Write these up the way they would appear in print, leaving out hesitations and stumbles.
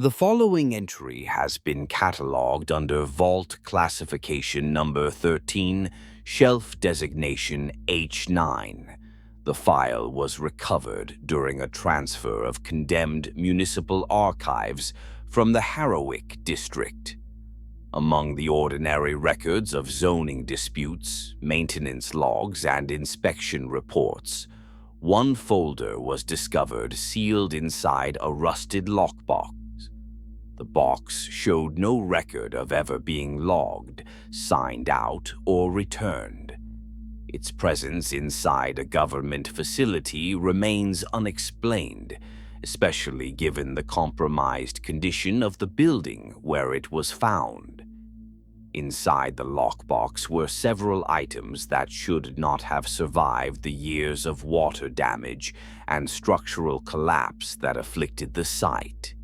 The following entry has been catalogued under Vault Classification Number 13, Shelf Designation H9. The file was recovered during a transfer of condemned municipal archives from the Harrowick district. Among the ordinary records of zoning disputes, maintenance logs, and inspection reports, one folder was discovered sealed inside a rusted lockbox. The box showed no record of ever being logged, signed out, or returned. Its presence inside a government facility remains unexplained, especially given the compromised condition of the building where it was found. Inside the lockbox were several items that should not have survived the years of water damage and structural collapse that afflicted the site.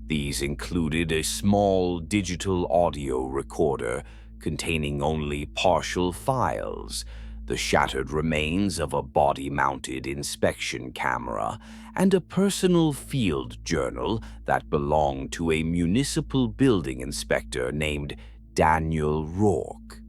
These included a small digital audio recorder containing only partial files, the shattered remains of a body-mounted inspection camera, and a personal field journal that belonged to a municipal building inspector named Daniel Rourke.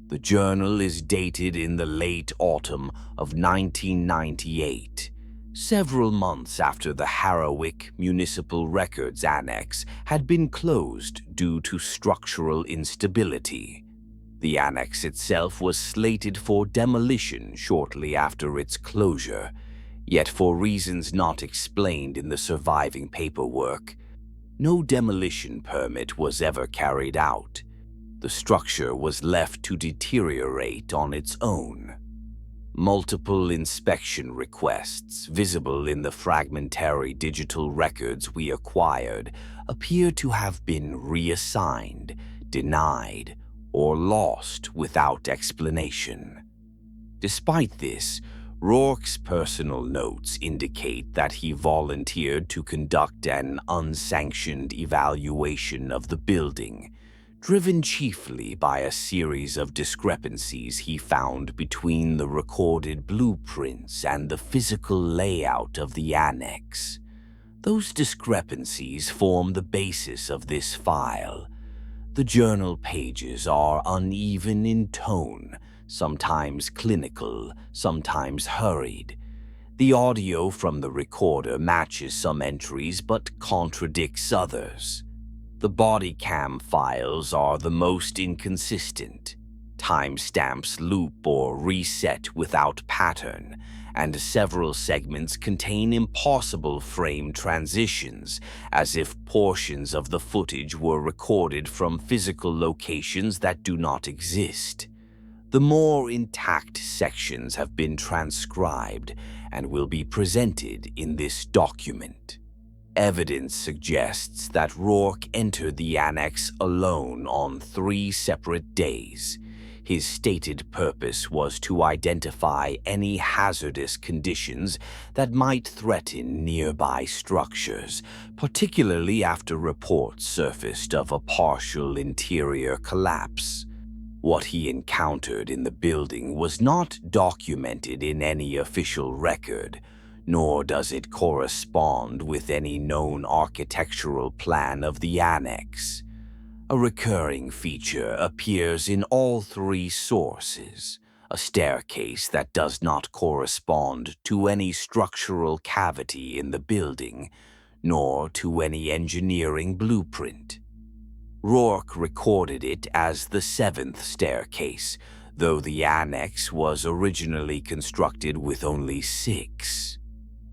The journal is dated in the late autumn of 1998, several months after the Harrowick Municipal Records Annex had been closed due to structural instability. The annex itself was slated for demolition shortly after its closure, yet for reasons not explained in the surviving paperwork, no demolition permit was ever carried out. The structure was left to deteriorate on its own. Multiple inspection requests visible in the fragmentary digital records we acquired appear to have been reassigned, denied, or lost without explanation. Despite this, Rourke's personal notes indicate that he volunteered to conduct an unsanctioned evaluation of the building, driven chiefly by a series of discrepancies he found between the recorded blueprints and the physical layout of the annex. Those discrepancies form the basis of this file. The journal pages are uneven in tone, sometimes clinical, sometimes hurried. The audio from the recorder matches some entries but contradicts others. The body cam files are the most inconsistent. Timestamps loop or reset without pattern, and several segments contain impossible frame transitions, as if portions of the footage were recorded from physical locations that do not exist. The more intact sections have been transcribed and will be presented in this document. Evidence suggests that Rourke entered the annex alone on 3 separate days. His stated purpose was to identify any hazardous conditions that might threaten nearby structures, particularly after reports surfaced of a partial interior collapse. What he encountered in the building was not documented in any official record, nor does it correspond with any known architectural plan of the annex. A recurring feature appears in all 3 sources: a staircase that does not correspond to any structural cavity in the building, nor to any engineering blueprint. Rourke recorded it as the 7th staircase, though the annex was originally constructed with only 6.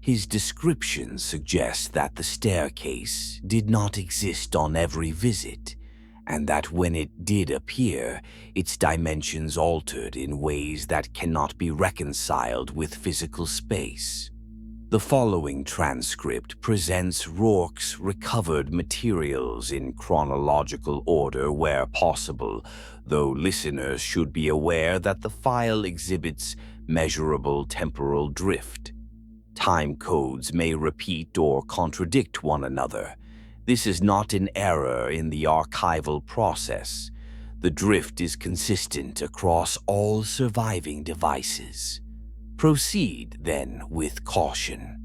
His description suggests that the staircase did not exist on every visit, and that when it did appear, its dimensions altered in ways that cannot be reconciled with physical space. The following transcript presents Rourke's recovered materials in chronological order where possible, though listeners should be aware that the file exhibits measurable temporal drift. Time codes may repeat or contradict one another. This is not an error in the archival process. The drift is consistent across all surviving devices. Proceed, then, with caution.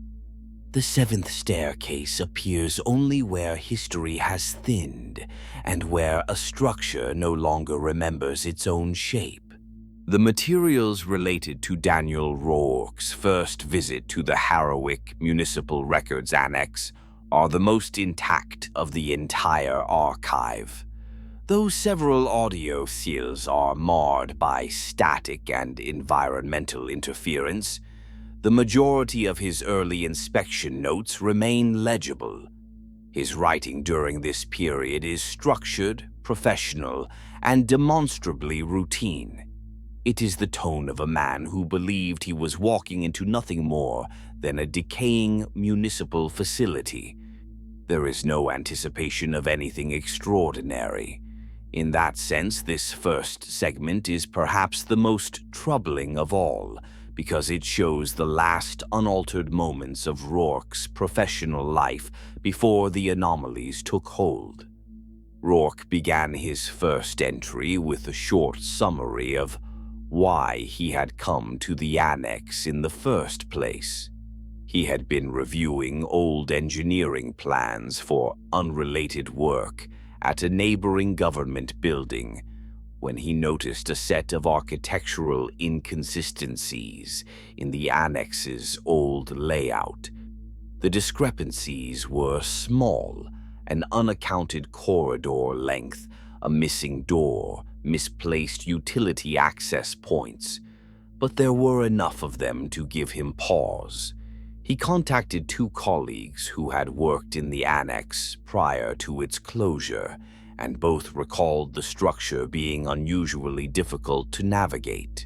The seventh staircase appears only where history has thinned and where a structure no longer remembers its own shape. The materials related to Daniel Rourke's first visit to the Harrowick Municipal Records Annex are the most intact of the entire archive. Though several audio seals are marred by static and environmental interference, the majority of his early inspection notes remain legible. His writing during this period is structured, professional, and demonstrably routine. It is the tone of a man who believed he was walking into nothing more than a decaying municipal facility. There is no anticipation of anything extraordinary. In that sense, this first segment is perhaps the most troubling of all, because it shows the last unaltered moments of Rourke's professional life before the anomalies took hold. Rourke began his first entry with a short summary of why he had come to the annex in the first place. He had been reviewing old engineering plans for unrelated work at a neighboring government building when he noticed a set of architectural inconsistencies in the annex's old layout. The discrepancies were small: an unaccounted corridor length, a missing door, misplaced utility access points, but there were enough of them to give him pause. He contacted two colleagues who had worked in the annex prior to its closure, and both recalled the structure being unusually difficult to navigate.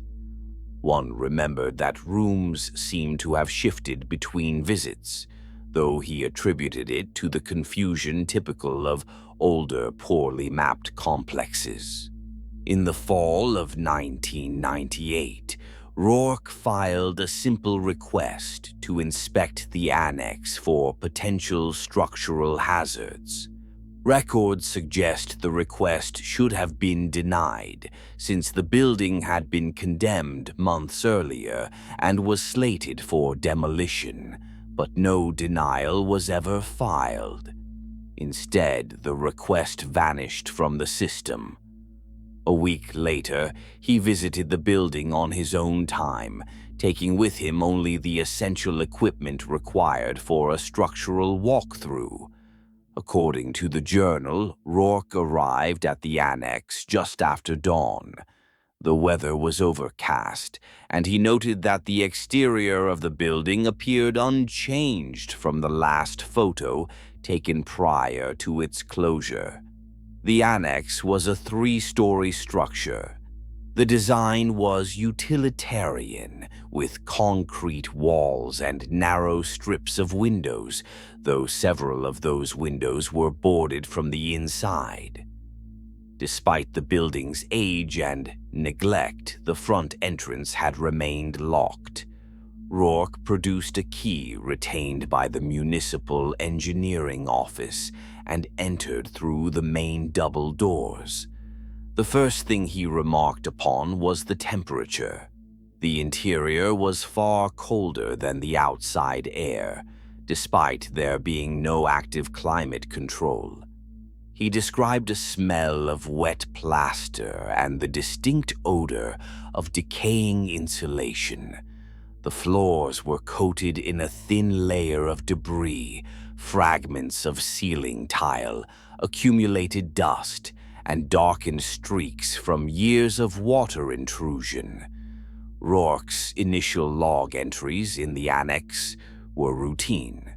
One remembered that rooms seemed to have shifted between visits, though he attributed it to the confusion typical of older, poorly mapped complexes. In the fall of 1998, Rourke filed a simple request to inspect the annex for potential structural hazards. Records suggest the request should have been denied, since the building had been condemned months earlier and was slated for demolition, but no denial was ever filed. Instead, the request vanished from the system. A week later, he visited the building on his own time, taking with him only the essential equipment required for a structural walkthrough. According to the journal, Rourke arrived at the annex just after dawn. The weather was overcast, and he noted that the exterior of the building appeared unchanged from the last photo taken prior to its closure. The annex was a 3-story structure. The design was utilitarian, with concrete walls and narrow strips of windows, though several of those windows were boarded from the inside. Despite the building's age and neglect, the front entrance had remained locked. Rourke produced a key retained by the municipal engineering office and entered through the main double doors. The first thing he remarked upon was the temperature. The interior was far colder than the outside air, despite there being no active climate control. He described a smell of wet plaster and the distinct odor of decaying insulation. The floors were coated in a thin layer of debris, fragments of ceiling tile, accumulated dust, and darkened streaks from years of water intrusion. Rourke's initial log entries in the annex were routine.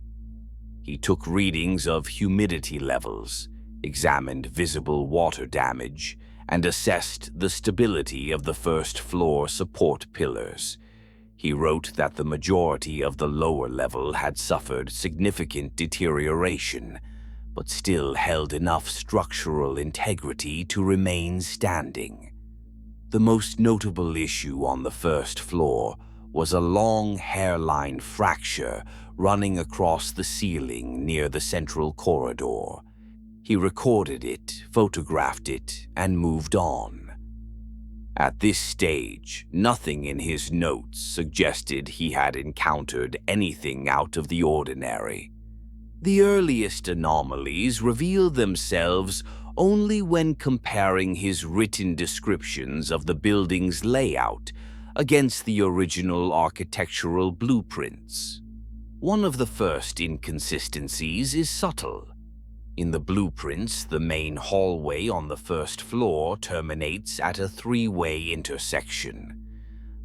He took readings of humidity levels, examined visible water damage, and assessed the stability of the first-floor support pillars. He wrote that the majority of the lower level had suffered significant deterioration, but still held enough structural integrity to remain standing. The most notable issue on the first floor was a long hairline fracture running across the ceiling near the central corridor. He recorded it, photographed it, and moved on. At this stage, nothing in his notes suggested he had encountered anything out of the ordinary. The earliest anomalies reveal themselves only when comparing his written descriptions of the building's layout against the original architectural blueprints. One of the first inconsistencies is subtle. In the blueprints, the main hallway on the first floor terminates at a three-way intersection.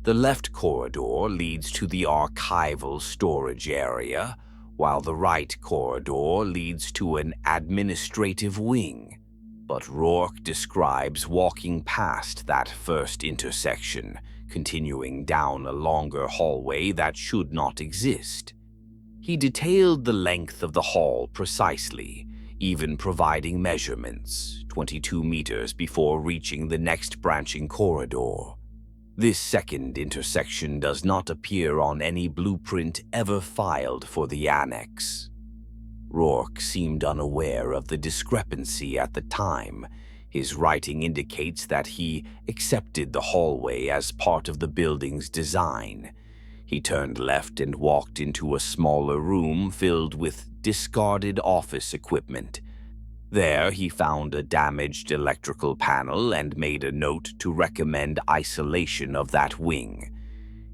The left corridor leads to the archival storage area, while the right corridor leads to an administrative wing. But Rourke describes walking past that first intersection, continuing down a longer hallway that should not exist. He detailed the length of the hall precisely, even providing measurements, 22 meters before reaching the next branching corridor. This second intersection does not appear on any blueprint ever filed for the annex. Rourke seemed unaware of the discrepancy at the time. His writing indicates that he accepted the hallway as part of the building's design. He turned left and walked into a smaller room filled with discarded office equipment. There, he found a damaged electrical panel and made a note to recommend isolation of that wing.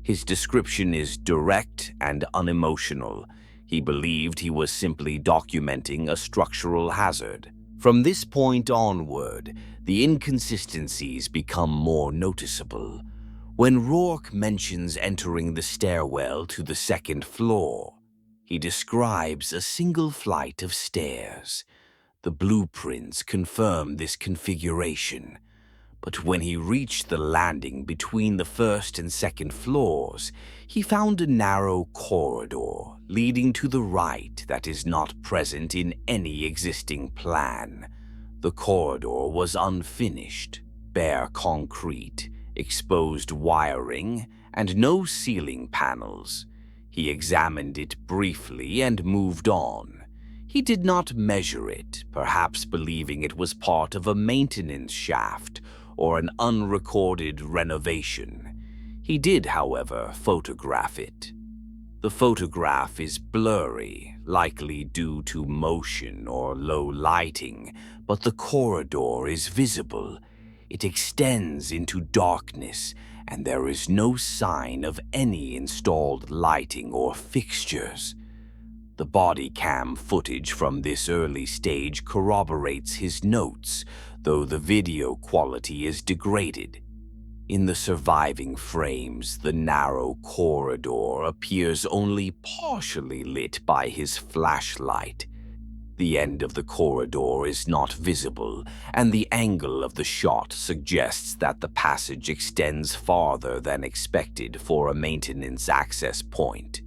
His description is direct and unemotional. He believed he was simply documenting a structural hazard. From this point onward, the inconsistencies become more noticeable. When Rourke mentions entering the stairwell to the second floor, he describes a single flight of stairs. The blueprints confirm this configuration, but when he reached the landing between the first and second floors, he found a narrow corridor leading to the right that is not present in any existing plan. The corridor was unfinished, bare concrete, exposed wiring, and no ceiling panels. He examined it briefly and moved on. He did not measure it, perhaps believing it was part of a maintenance shaft or an unrecorded renovation. He did, however, photograph it. The photograph is blurry, likely due to motion or low lighting, but the corridor is visible. It extends into darkness, and there is no sign of any installed lighting or fixtures. The body cam footage from this early stage corroborates his notes, though the video quality is degraded. In the surviving frames, the narrow corridor appears only partially lit by his flashlight. The end of the corridor is not visible, and the angle of the shot suggests that the passage extends farther than expected for a maintenance access point.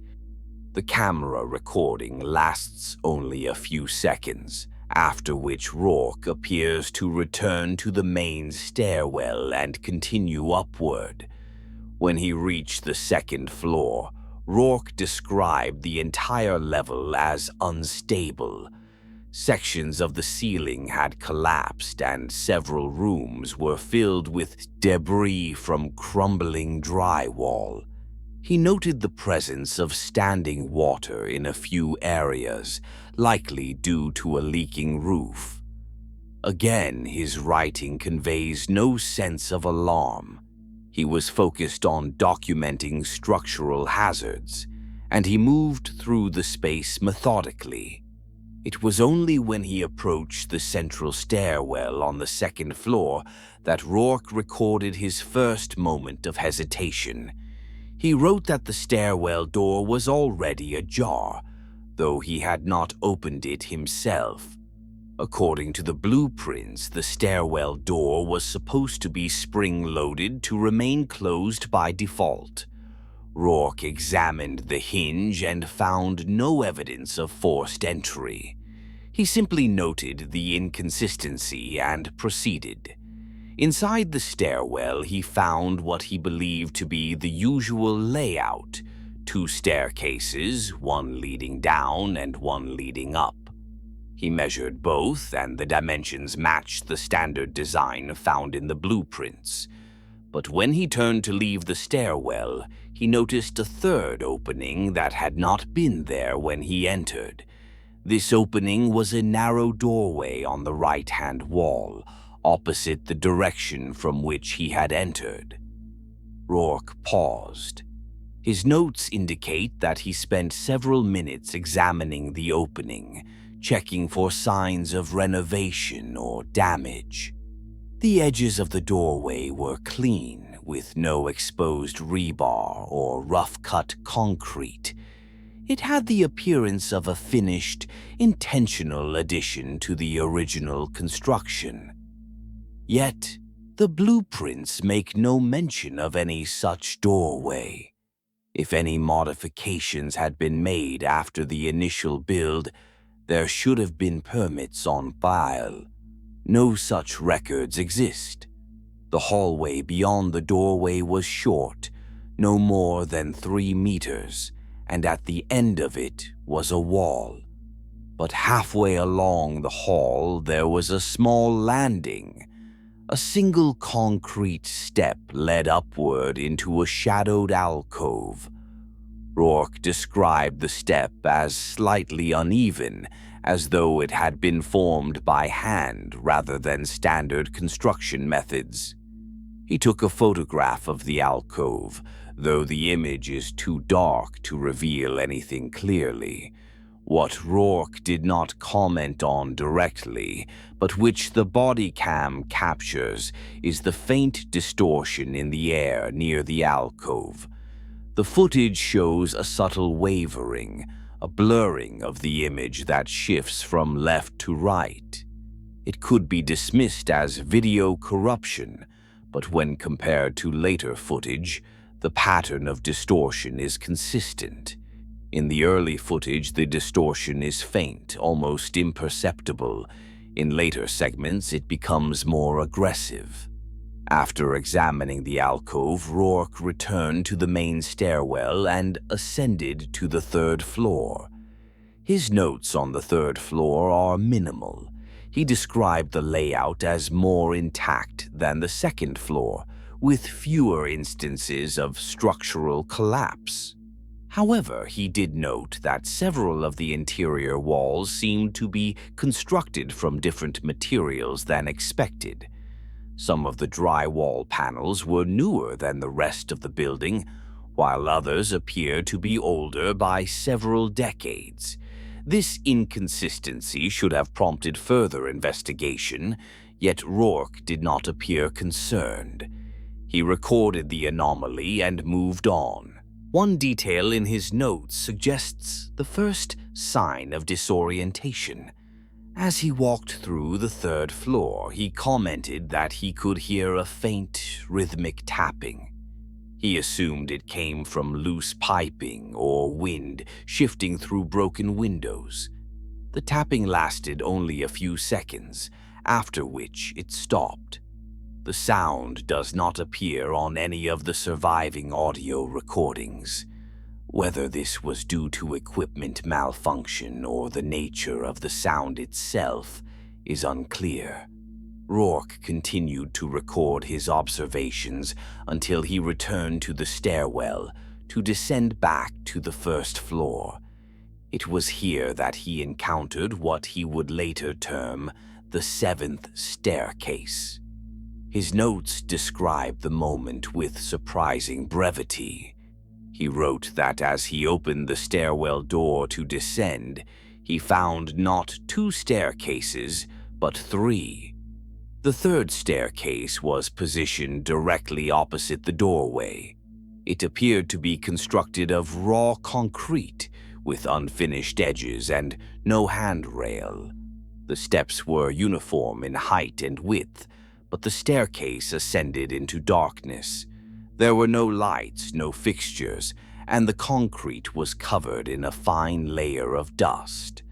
The camera recording lasts only a few seconds, after which Rourke appears to return to the main stairwell and continue upward. When he reached the second floor, Rourke described the entire level as unstable. Sections of the ceiling had collapsed and several rooms were filled with debris from crumbling drywall. He noted the presence of standing water in a few areas, likely due to a leaking roof. Again, his writing conveys no sense of alarm. He was focused on documenting structural hazards, and he moved through the space methodically. It was only when he approached the central stairwell on the second floor that Rourke recorded his first moment of hesitation. He wrote that the stairwell door was already ajar, though he had not opened it himself. According to the blueprints, the stairwell door was supposed to be spring-loaded to remain closed by default. Rourke examined the hinge and found no evidence of forced entry. He simply noted the inconsistency and proceeded. Inside the stairwell, he found what he believed to be the usual layout: 2 staircases, one leading down and one leading up. He measured both, and the dimensions matched the standard design found in the blueprints. But when he turned to leave the stairwell, he noticed a third opening that had not been there when he entered. This opening was a narrow doorway on the right-hand wall, opposite the direction from which he had entered. Rourke paused. His notes indicate that he spent several minutes examining the opening, checking for signs of renovation or damage. The edges of the doorway were clean, with no exposed rebar or rough-cut concrete. It had the appearance of a finished, intentional addition to the original construction. Yet, the blueprints make no mention of any such doorway. If any modifications had been made after the initial build, there should have been permits on file. No such records exist. The hallway beyond the doorway was short, no more than 3 meters, and at the end of it was a wall. But halfway along the hall there was a small landing. A single concrete step led upward into a shadowed alcove. Rourke described the step as slightly uneven, as though it had been formed by hand rather than standard construction methods. He took a photograph of the alcove, though the image is too dark to reveal anything clearly. What Rourke did not comment on directly, but which the body cam captures, is the faint distortion in the air near the alcove. The footage shows a subtle wavering, a blurring of the image that shifts from left to right. It could be dismissed as video corruption, but when compared to later footage, the pattern of distortion is consistent. In the early footage, the distortion is faint, almost imperceptible. In later segments, it becomes more aggressive. After examining the alcove, Rourke returned to the main stairwell and ascended to the 3rd floor. His notes on the 3rd floor are minimal. He described the layout as more intact than the 2nd floor, with fewer instances of structural collapse. However, he did note that several of the interior walls seemed to be constructed from different materials than expected. Some of the drywall panels were newer than the rest of the building, while others appeared to be older by several decades. This inconsistency should have prompted further investigation, yet Rourke did not appear concerned. He recorded the anomaly and moved on. One detail in his notes suggests the first sign of disorientation. As he walked through the 3rd floor, he commented that he could hear a faint, rhythmic tapping. He assumed it came from loose piping or wind shifting through broken windows. The tapping lasted only a few seconds, after which it stopped. The sound does not appear on any of the surviving audio recordings. Whether this was due to equipment malfunction or the nature of the sound itself is unclear. Rourke continued to record his observations until he returned to the stairwell to descend back to the 1st floor. It was here that he encountered what he would later term the 7th staircase. His notes describe the moment with surprising brevity. He wrote that as he opened the stairwell door to descend, he found not 2 staircases, but 3. The 3rd staircase was positioned directly opposite the doorway. It appeared to be constructed of raw concrete, with unfinished edges and no handrail. The steps were uniform in height and width, but the staircase ascended into darkness. There were no lights, no fixtures, and the concrete was covered in a fine layer of dust.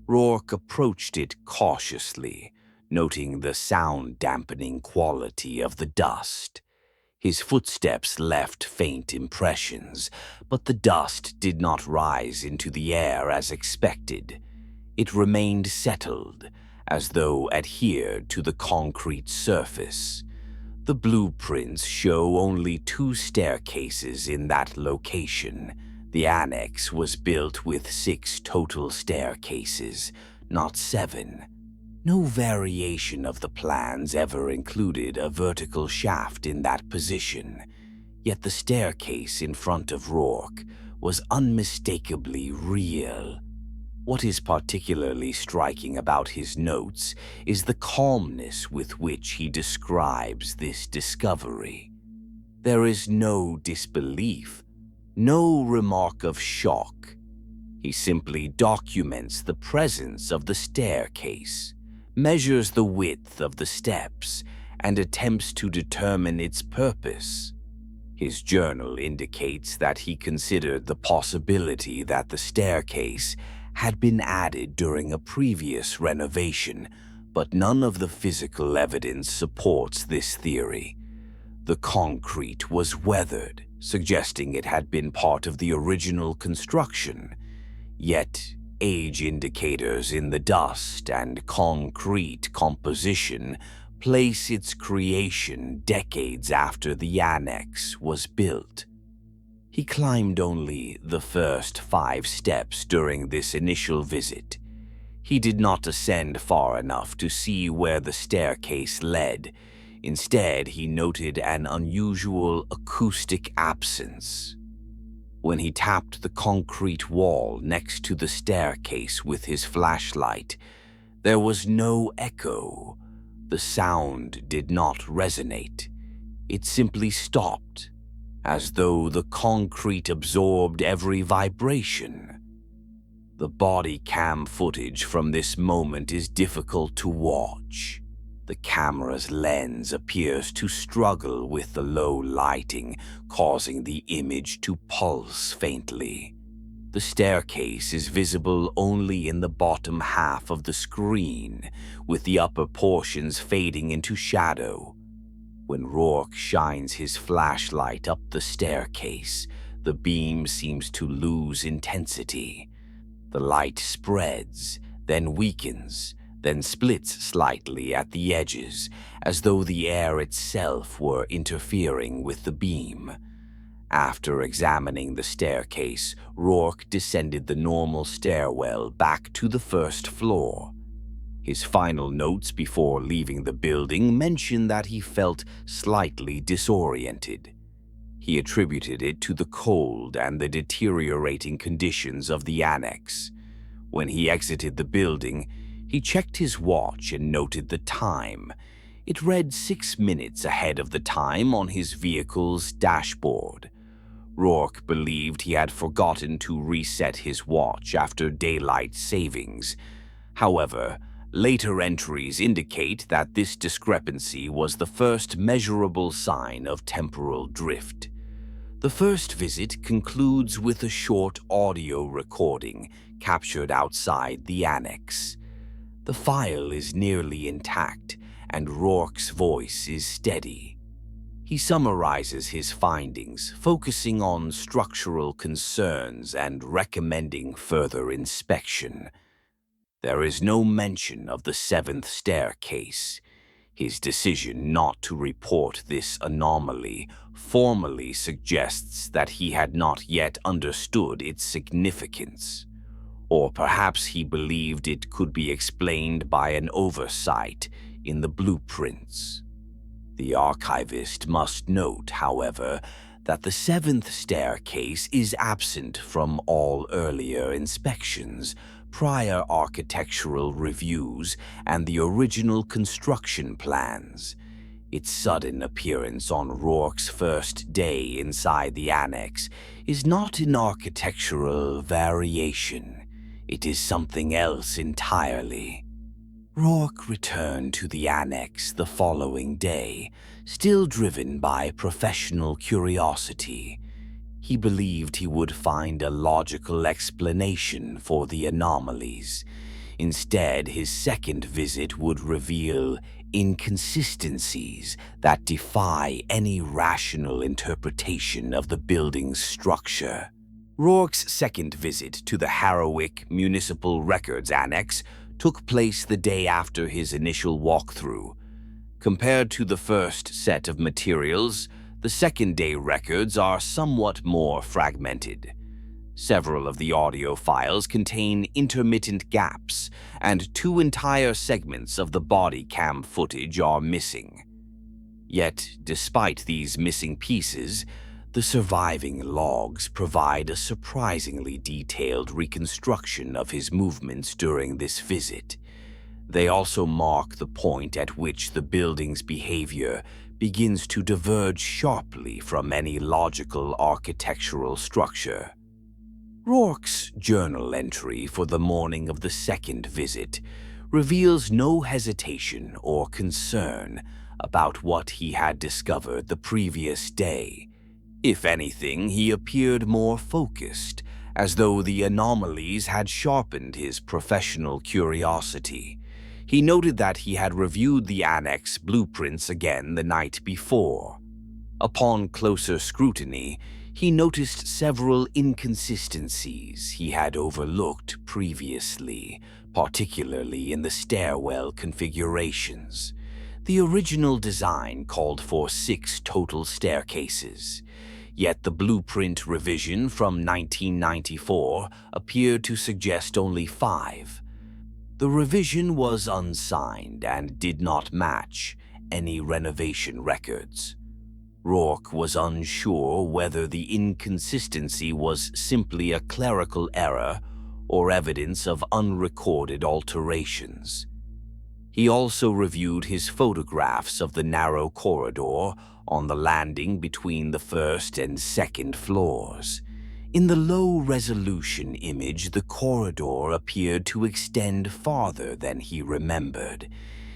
Rourke approached it cautiously, noting the sound-dampening quality of the dust. His footsteps left faint impressions, but the dust did not rise into the air as expected. It remained settled, as though adhered to the concrete surface. The blueprints show only 2 staircases in that location. The annex was built with 6 total staircases, not 7. No variation of the plans ever included a vertical shaft in that position, yet the staircase in front of Rourke was unmistakably real. What is particularly striking about his notes is the calmness with which he describes this discovery. There is no disbelief, no remark of shock. He simply documents the presence of the staircase, measures the width of the steps, and attempts to determine its purpose. His journal indicates that he considered the possibility that the staircase had been added during a previous renovation, but none of the physical evidence supports this theory. The concrete was weathered, suggesting it had been part of the original construction. Yet, age indicators in the dust and concrete composition place its creation decades after the annex was built. He climbed only the first 5 steps during this initial visit. He did not ascend far enough to see where the staircase led. Instead, he noted an unusual acoustic absence. When he tapped the concrete wall next to the staircase with his flashlight, there was no echo. The sound did not resonate. It simply stopped, as though the concrete absorbed every vibration. The body cam footage from this moment is difficult to watch. The camera's lens appears to struggle with the low lighting, causing the image to pulse faintly. The staircase is visible only in the bottom half of the screen, with the upper portions fading into shadow. When Rourke shines his flashlight up the staircase, the beam seems to lose intensity. The light spreads, then weakens, then splits slightly at the edges, as though the air itself were interfering with the beam. After examining the staircase, Rourke descended the normal stairwell back to the first floor. His final notes before leaving the building mention that he felt slightly disoriented. He attributed it to the cold and the deteriorating conditions of the annex. When he exited the building, he checked his watch and noted the time. It read 6 minutes ahead of the time on his vehicle's dashboard. Rourke believed he had forgotten to reset his watch after daylight savings. However, later entries indicate that this discrepancy was the first measurable sign of temporal drift. The first visit concludes with a short audio recording captured outside the annex. The file is nearly intact, and Rourke's voice is steady. He summarizes his findings, focusing on structural concerns and recommending further inspection. There is no mention of the 7th staircase. His decision not to report this anomaly formally suggests that he had not yet understood its significance. Or perhaps he believed it could be explained by an oversight in the blueprints. The archivist must note, however, that the 7th staircase is absent from all earlier inspections, prior architectural reviews, and the original construction plans. Its sudden appearance on Rourke's first day inside the annex is not an architectural variation. It is something else entirely. Rourke returned to the annex the following day, still driven by professional curiosity. He believed he would find a logical explanation for the anomalies. Instead, his second visit would reveal inconsistencies that defy any rational interpretation of the building's structure. Rourke's second visit to the Harrowick Municipal Records Annex took place the day after his initial walkthrough. Compared to the first set of materials, the second-day records are somewhat more fragmented. Several of the audio files contain intermittent gaps, and 2 entire segments of the body cam footage are missing. Yet, despite these missing pieces, the surviving logs provide a surprisingly detailed reconstruction of his movements during this visit. They also mark the point at which the building's behavior begins to diverge sharply from any logical architectural structure. Rourke's journal entry for the morning of the second visit reveals no hesitation or concern about what he had discovered the previous day. If anything, he appeared more focused, as though the anomalies had sharpened his professional curiosity. He noted that he had reviewed the annex blueprints again the night before. Upon closer scrutiny, he noticed several inconsistencies he had overlooked previously, particularly in the stairwell configurations. The original design called for 6 total staircases, yet the blueprint revision from 1994 appeared to suggest only 5. The revision was unsigned and did not match any renovation records. Rourke was unsure whether the inconsistency was simply a clerical error or evidence of unrecorded alterations. He also reviewed his photographs of the narrow corridor on the landing between the first and second floors. In the low-resolution image, the corridor appeared to extend farther than he remembered.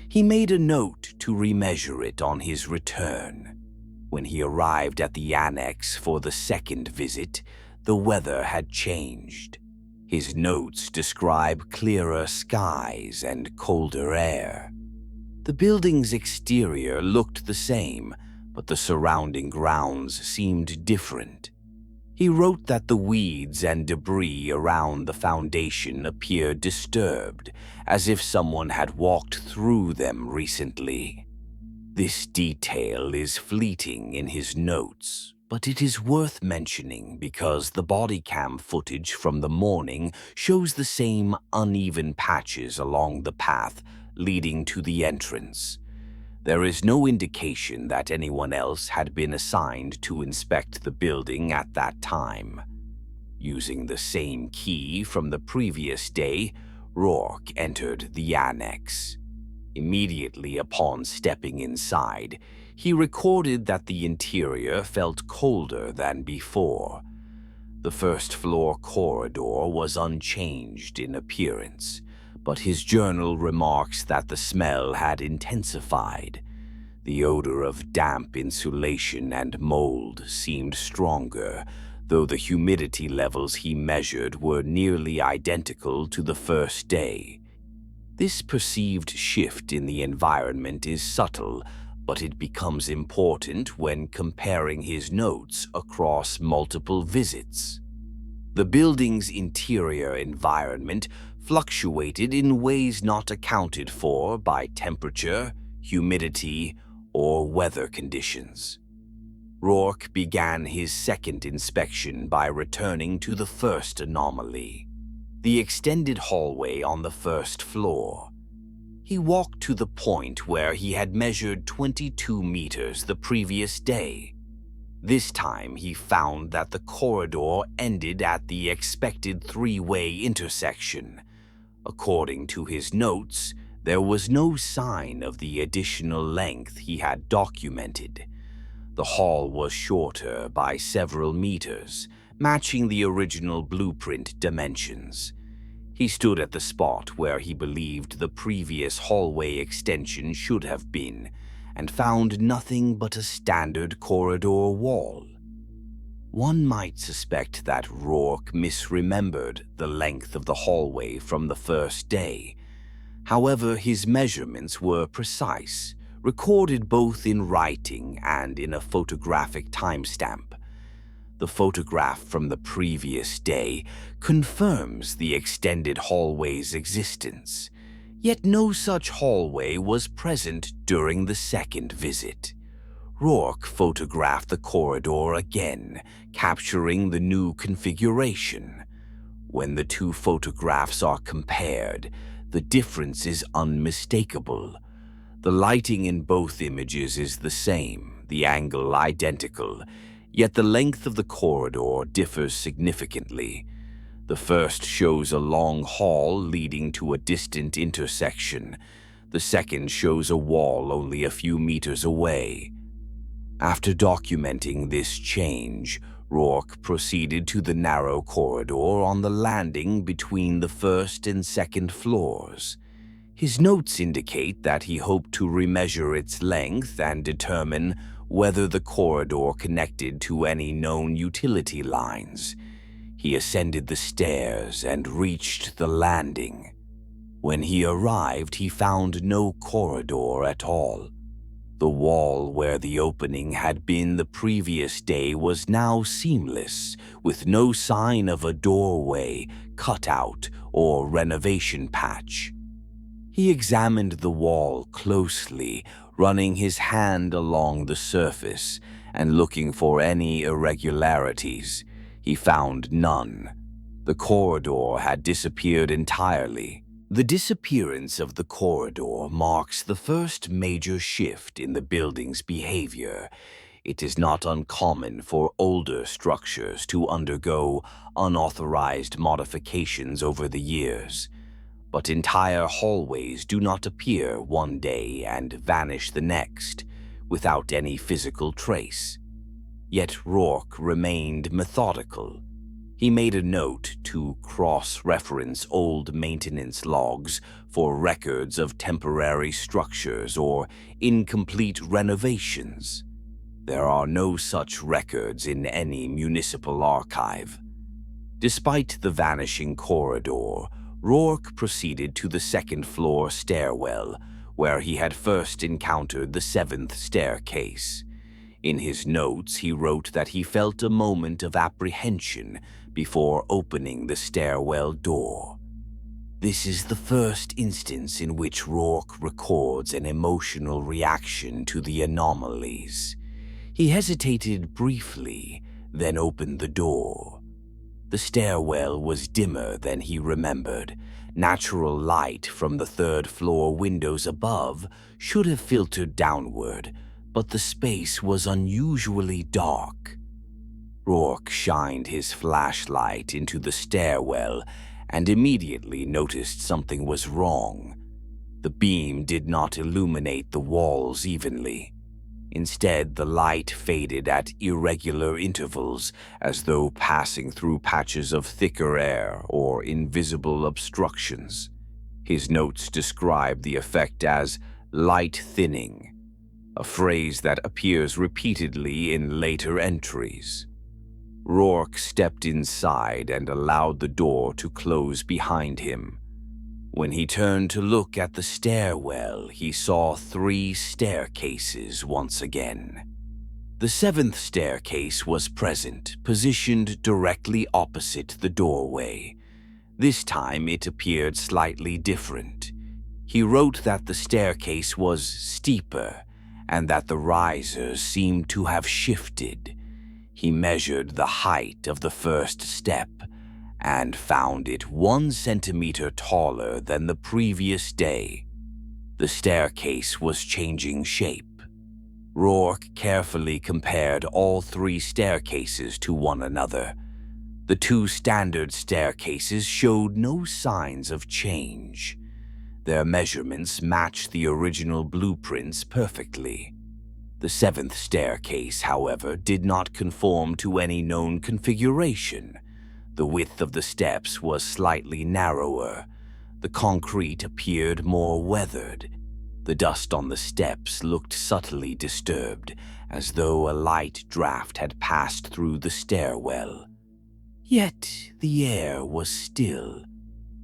He made a note to remeasure it on his return. When he arrived at the annex for the second visit, the weather had changed. His notes describe clearer skies and colder air. The building's exterior looked the same, but the surrounding grounds seemed different. He wrote that the weeds and debris around the foundation appeared disturbed, as if someone had walked through them recently. This detail is fleeting in his notes, but it is worth mentioning because the body cam footage from the morning shows the same uneven patches along the path leading to the entrance. There is no indication that anyone else had been assigned to inspect the building at that time. Using the same key from the previous day, Rourke entered the annex. Immediately upon stepping inside, he recorded that the interior felt colder than before. The first-floor corridor was unchanged in appearance, but his journal remarks that the smell had intensified. The odor of damp insulation and mold seemed stronger, though the humidity levels he measured were nearly identical to the first day. This perceived shift in the environment is subtle, but it becomes important when comparing his notes across multiple visits. The building's interior environment fluctuated in ways not accounted for by temperature, humidity, or weather conditions. Rourke began his second inspection by returning to the first anomaly, the extended hallway on the first floor. He walked to the point where he had measured 22 meters the previous day. This time he found that the corridor ended at the expected 3-way intersection. According to his notes, there was no sign of the additional length he had documented. The hall was shorter by several meters, matching the original blueprint dimensions. He stood at the spot where he believed the previous hallway extension should have been, and found nothing but a standard corridor wall. One might suspect that Rourke misremembered the length of the hallway from the first day. However, his measurements were precise, recorded both in writing and in a photographic timestamp. The photograph from the previous day confirms the extended hallway's existence. Yet no such hallway was present during the second visit. Rourke photographed the corridor again, capturing the new configuration. When the two photographs are compared, the difference is unmistakable. The lighting in both images is the same, the angle identical, yet the length of the corridor differs significantly. The first shows a long hall leading to a distant intersection. The second shows a wall only a few meters away. After documenting this change, Rourke proceeded to the narrow corridor on the landing between the first and second floors. His notes indicate that he hoped to remeasure its length and determine whether the corridor connected to any known utility lines. He ascended the stairs and reached the landing. When he arrived, he found no corridor at all. The wall where the opening had been the previous day was now seamless, with no sign of a doorway, cutout, or renovation patch. He examined the wall closely, running his hand along the surface and looking for any irregularities. He found none. The corridor had disappeared entirely. The disappearance of the corridor marks the first major shift in the building's behavior. It is not uncommon for older structures to undergo unauthorized modifications over the years. But entire hallways do not appear one day and vanish the next, without any physical trace. Yet Rourke remained methodical. He made a note to cross-reference old maintenance logs for records of temporary structures or incomplete renovations. There are no such records in any municipal archive. Despite the vanishing corridor, Rourke proceeded to the second-floor stairwell, where he had first encountered the seventh staircase. In his notes, he wrote that he felt a moment of apprehension before opening the stairwell door. This is the first instance in which Rourke records an emotional reaction to the anomalies. He hesitated briefly, then opened the door. The stairwell was dimmer than he remembered. Natural light from the third-floor windows above should have filtered downward, but the space was unusually dark. Rourke shined his flashlight into the stairwell and immediately noticed something was wrong. The beam did not illuminate the walls evenly. Instead, the light faded at irregular intervals, as though passing through patches of thicker air or invisible obstructions. His notes describe the effect as light thinning, a phrase that appears repeatedly in later entries. Rourke stepped inside and allowed the door to close behind him. When he turned to look at the stairwell, he saw 3 staircases once again. The 7th staircase was present, positioned directly opposite the doorway. This time it appeared slightly different. He wrote that the staircase was steeper and that the risers seemed to have shifted. He measured the height of the first step and found it 1 centimeter taller than the previous day. The staircase was changing shape. Rourke carefully compared all 3 staircases to one another. The 2 standard staircases showed no signs of change. Their measurements matched the original blueprints perfectly. The 7th staircase, however, did not conform to any known configuration. The width of the steps was slightly narrower. The concrete appeared more weathered. The dust on the steps looked subtly disturbed, as though a light draft had passed through the stairwell. Yet the air was still.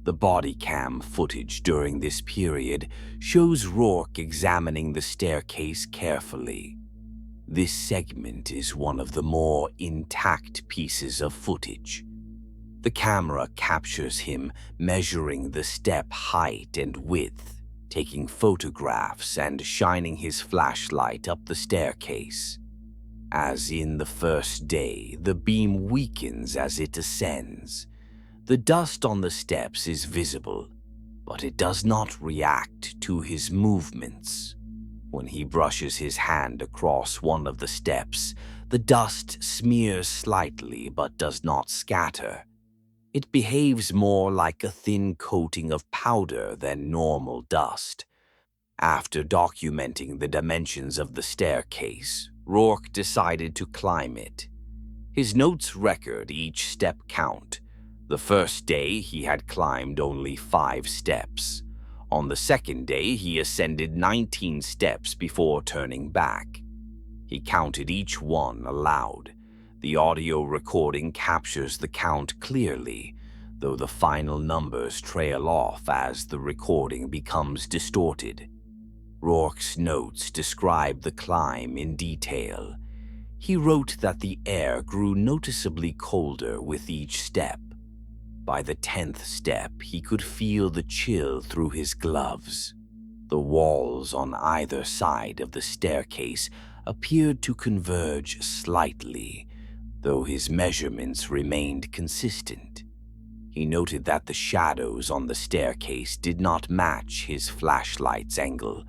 The body cam footage during this period shows Rourke examining the staircase carefully. This segment is one of the more intact pieces of footage. The camera captures him measuring the step height and width, taking photographs and shining his flashlight up the staircase. As in the first day, the beam weakens as it ascends. The dust on the steps is visible, but it does not react to his movements. When he brushes his hand across one of the steps, the dust smears slightly but does not scatter. It behaves more like a thin coating of powder than normal dust. After documenting the dimensions of the staircase, Rourke decided to climb it. His notes record each step count. The first day he had climbed only 5 steps. On the second day he ascended 19 steps before turning back. He counted each one aloud. The audio recording captures the count clearly, though the final numbers trail off as the recording becomes distorted. Rourke's notes describe the climb in detail. He wrote that the air grew noticeably colder with each step. By the 10th step, he could feel the chill through his gloves. The walls on either side of the staircase appeared to converge slightly, though his measurements remained consistent. He noted that the shadows on the staircase did not match his flashlight's angle.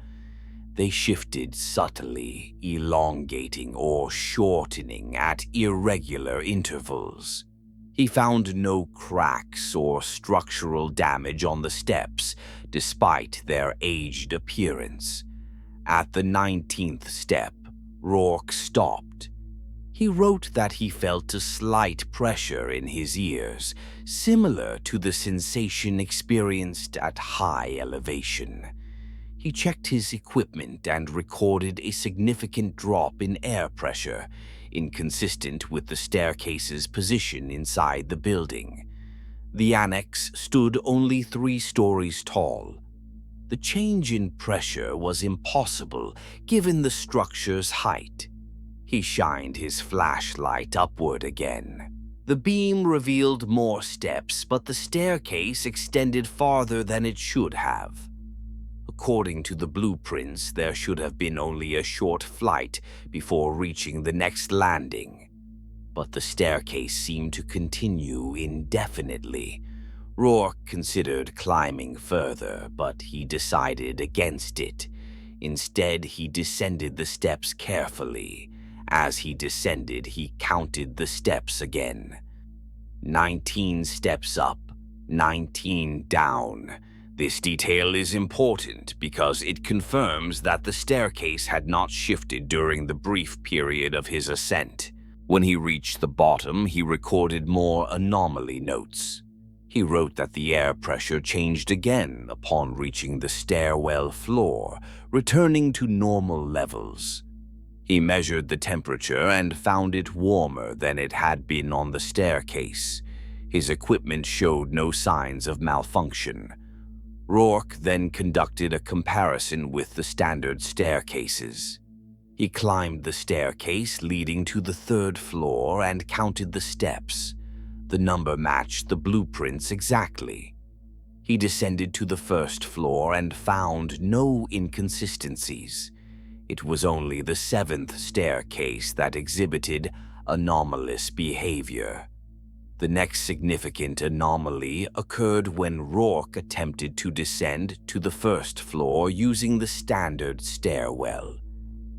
They shifted subtly, elongating or shortening at irregular intervals. He found no cracks or structural damage on the steps, despite their aged appearance. At the 19th step, Rourke stopped. He wrote that he felt a slight pressure in his ears, similar to the sensation experienced at high elevation. He checked his equipment and recorded a significant drop in air pressure, inconsistent with the staircase's position inside the building. The annex stood only 3 stories tall. The change in pressure was impossible given the structure's height. He shined his flashlight upward again. The beam revealed more steps, but the staircase extended farther than it should have. According to the blueprints, there should have been only a short flight before reaching the next landing. But the staircase seemed to continue indefinitely. Rourke considered climbing further, but he decided against it. Instead, he descended the steps carefully. As he descended, he counted the steps again. 19 steps up, 19 down. This detail is important because it confirms that the staircase had not shifted during the brief period of his ascent. When he reached the bottom, he recorded more anomaly notes. He wrote that the air pressure changed again upon reaching the stairwell floor, returning to normal levels. He measured the temperature and found it warmer than it had been on the staircase. His equipment showed no signs of malfunction. Rourke then conducted a comparison with the standard staircases. He climbed the staircase leading to the 3rd floor and counted the steps. The number matched the blueprints exactly. He descended to the 1st floor and found no inconsistencies. It was only the 7th staircase that exhibited anomalous behavior. The next significant anomaly occurred when Rourke attempted to descend to the 1st floor using the standard stairwell.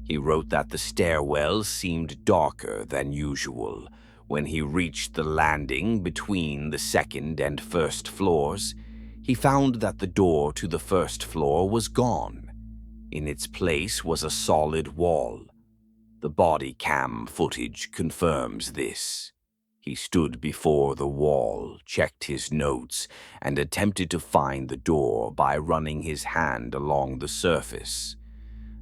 He wrote that the stairwell seemed darker than usual. When he reached the landing between the 2nd and 1st floors, he found that the door to the 1st floor was gone. In its place was a solid wall. The body cam footage confirms this. He stood before the wall, checked his notes, and attempted to find the door by running his hand along the surface.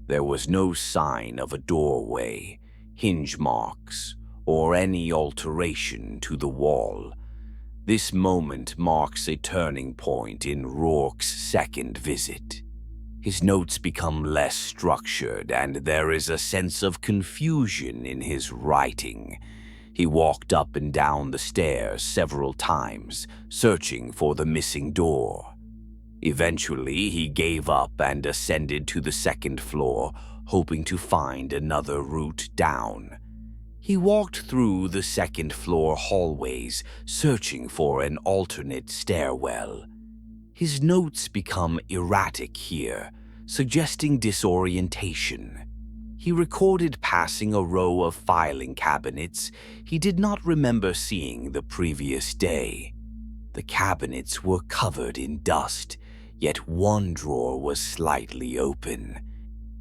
There was no sign of a doorway, hinge marks, or any alteration to the wall. This moment marks a turning point in Rourke's 2nd visit. His notes become less structured, and there is a sense of confusion in his writing. He walked up and down the stairs several times, searching for the missing door. Eventually, he gave up and ascended to the second floor, hoping to find another route down. He walked through the second floor hallways, searching for an alternate stairwell. His notes become erratic here, suggesting disorientation. He recorded passing a row of filing cabinets he did not remember seeing the previous day. The cabinets were covered in dust, yet one drawer was slightly open.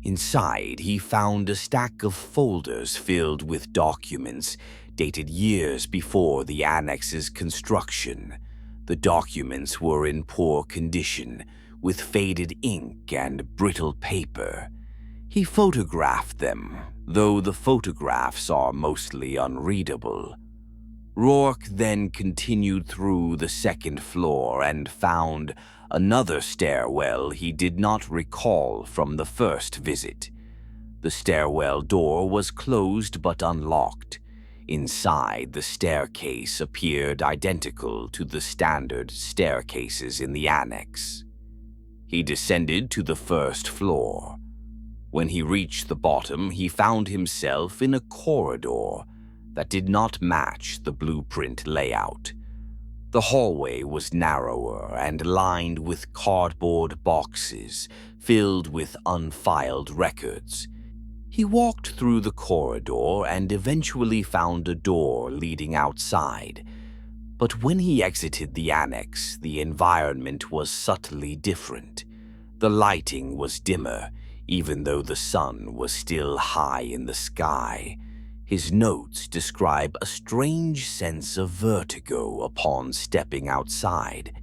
Inside, he found a stack of folders filled with documents dated years before the annex's construction. The documents were in poor condition, with faded ink and brittle paper. He photographed them, though the photographs are mostly unreadable. Rourke then continued through the second floor and found another stairwell he did not recall from the first visit. The stairwell door was closed but unlocked. Inside, the staircase appeared identical to the standard staircases in the annex. He descended to the first floor. When he reached the bottom, he found himself in a corridor that did not match the blueprint layout. The hallway was narrower and lined with cardboard boxes filled with unfiled records. He walked through the corridor and eventually found a door leading outside. But when he exited the annex, the environment was subtly different. The lighting was dimmer, even though the sun was still high in the sky. His notes describe a strange sense of vertigo upon stepping outside.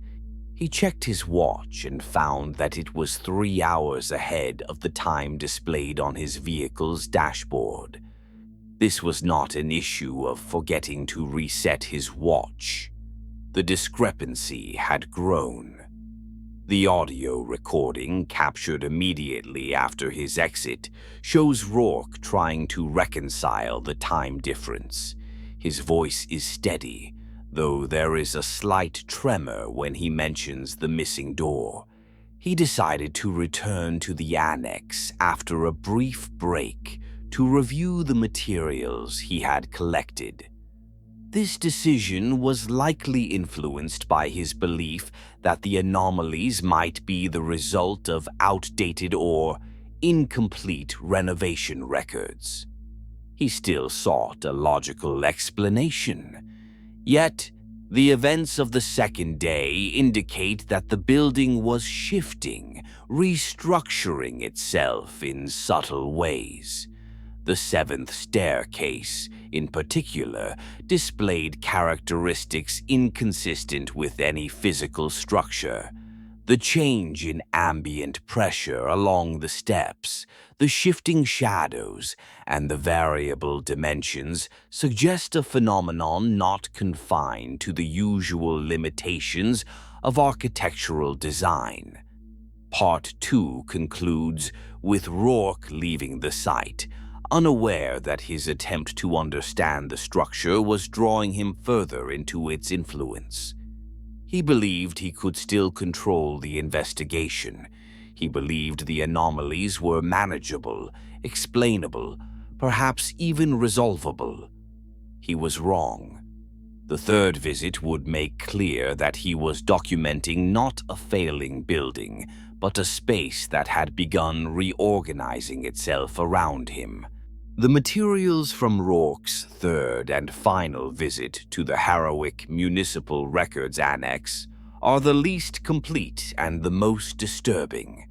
He checked his watch and found that it was 3 hours ahead of the time displayed on his vehicle's dashboard. This was not an issue of forgetting to reset his watch. The discrepancy had grown. The audio recording, captured immediately after his exit, shows Rourke trying to reconcile the time difference. His voice is steady, though there is a slight tremor when he mentions the missing door. He decided to return to the annex after a brief break to review the materials he had collected. This decision was likely influenced by his belief that the anomalies might be the result of outdated or incomplete renovation records. He still sought a logical explanation. Yet, the events of the second day indicate that the building was shifting, restructuring itself in subtle ways. The seventh staircase, in particular, displayed characteristics inconsistent with any physical structure. The change in ambient pressure along the steps, the shifting shadows, and the variable dimensions suggest a phenomenon not confined to the usual limitations of architectural design. Part 2 concludes with Rourke leaving the site, unaware that his attempt to understand the structure was drawing him further into its influence. He believed he could still control the investigation. He believed the anomalies were manageable, explainable, perhaps even resolvable. He was wrong. The third visit would make clear that he was documenting not a failing building, but a space that had begun reorganizing itself around him. The materials from Rourke's third and final visit to the Harrowick Municipal Records Annex are the least complete and the most disturbing.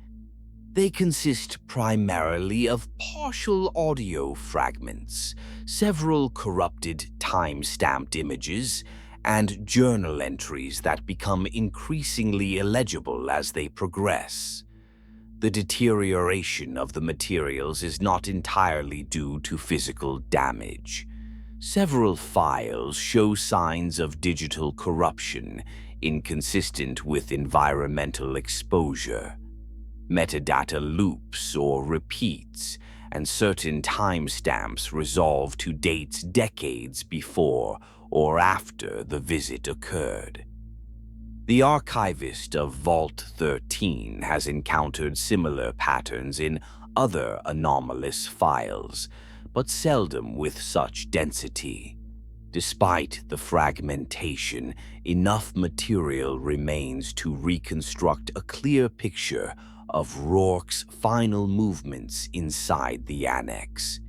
They consist primarily of partial audio fragments, several corrupted time-stamped images, and journal entries that become increasingly illegible as they progress. The deterioration of the materials is not entirely due to physical damage. Several files show signs of digital corruption, inconsistent with environmental exposure. Metadata loops or repeats, and certain timestamps resolved to dates decades before or after the visit occurred. The archivist of Vault 13 has encountered similar patterns in other anomalous files, but seldom with such density. Despite the fragmentation, enough material remains to reconstruct a clear picture of Rourke's final movements inside the annex.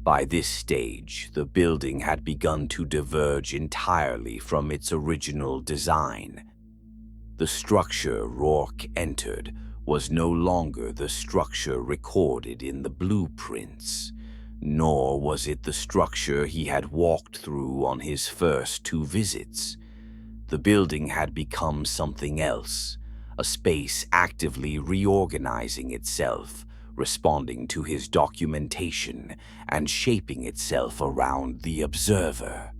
By this stage, the building had begun to diverge entirely from its original design. The structure Rourke entered was no longer the structure recorded in the blueprints, nor was it the structure he had walked through on his first 2 visits. The building had become something else, a space actively reorganizing itself, responding to his documentation and shaping itself around the observer.